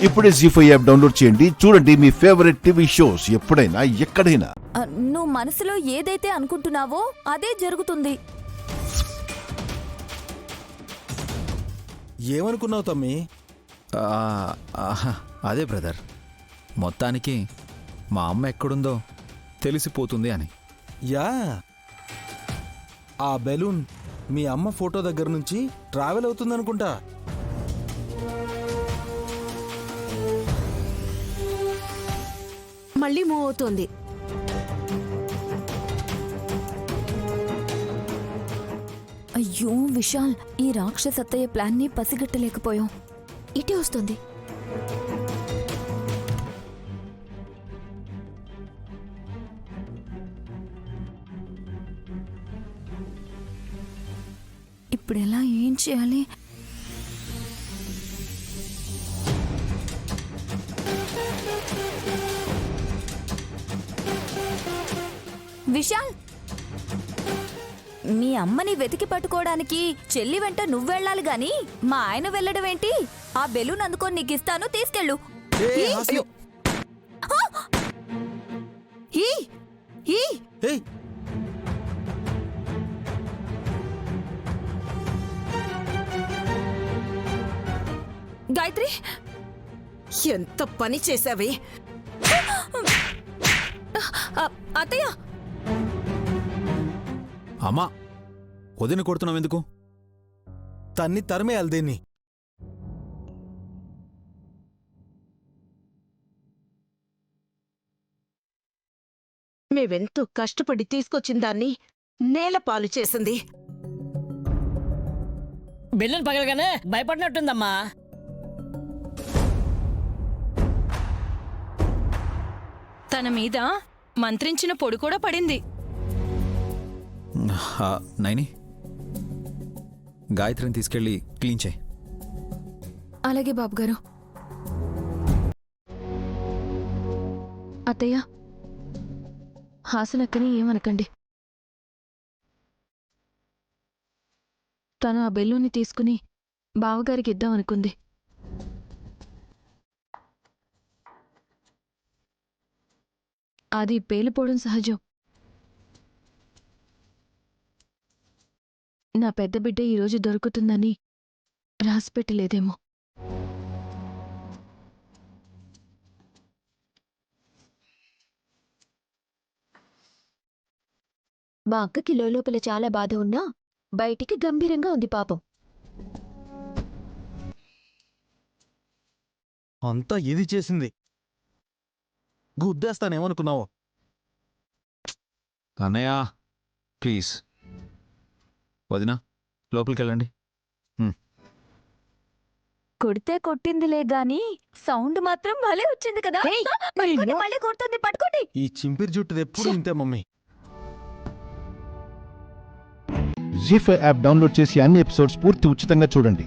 ఇప్పుడే జీ5 app download చేయండి. చూడండి మీ ఫేవరెట్ టీవీ షోస్ ఎప్పుడైనా ఎక్కడైనా. నువ్వు మనసులో ఏదైతే అనుకుంటున్నావో అదే జరుగుతుంది. ఏమనుకున్నావు తమ్మి? అదే బ్రదర్, మొత్తానికి మా అమ్మ ఎక్కడుందో తెలిసిపోతుంది అని. యా, ఆ బెలూన్ మీ అమ్మ ఫోటో దగ్గర నుంచి ట్రావెల్ అవుతుందనుకుంటా. మళ్ళీ మూవ్ అవుతోంది. అయ్యో విశాల్, ఈ రాక్షసత్తయ్య ప్లాన్ ని పసిగట్టలేకపోయాం. ఇటే వస్తుంది. ఇప్పుడెలా, ఏం చేయాలి? విశాల్, మీ అమ్మని వెతికి పట్టుకోవడానికి చెల్లి వెంట నువ్వెళ్ళాలి గాని మా ఆయన వెళ్ళడం ఏంటి? ఆ బెలూన్ అందుకొని నీకు ఇస్తాను, తీసుకెళ్ళు. గాయత్రి, ఎంత పని చేసావే! అత్తయ్య, అమ్మా, వదిన కొడుతున్నావు ఎందుకు? తన్ని తరిమేయాలి దీన్ని. మేవెంతో కష్టపడి తీసుకొచ్చిన దాన్ని నేల పాలు చేసింది. బెలూన్ పగలగానే భయపడినట్టుందమ్మా. తన మీద మంత్రించిన పొడి కూడా పడింది. నైని, గాయత్రిని తీసుకెళ్ళి క్లీన్ చేయి. అలాగే బాబుగారు. అత్తయ్య, హాసనక్కని ఏమనకండి. తను ఆ బెలూన్ని తీసుకుని బావగారికి ఇద్దామనుకుంది. అది పేలిపోవడం సహజం. నా పెద్ద బిడ్డ ఈరోజు దొరుకుతుందని రాసిపెట్టలేదేమో. మా అక్కకి లోపల చాలా బాధ ఉన్నా బయటికి గంభీరంగా ఉంది పాపం. అంతా ఇది చేసింది. గుద్దేస్తానేమనుకున్నావు? అన్నయ్య ప్లీజ్, వదినా లోపలికి వెళ్ళండి. కొడితే కొట్టిందిలే గాని సౌండ్ మాత్రం భలే వచ్చింది కదా. మళ్ళీ కొడుతుంది, పట్టుకోండి. ఈ చింపిరి జుట్టుది ఎప్పుడు ఇంతే మమ్మీ. జీ5 యాప్ డౌన్లోడ్ చేసి అన్ని ఎపిసోడ్స్ పూర్తి ఉచితంగా చూడండి.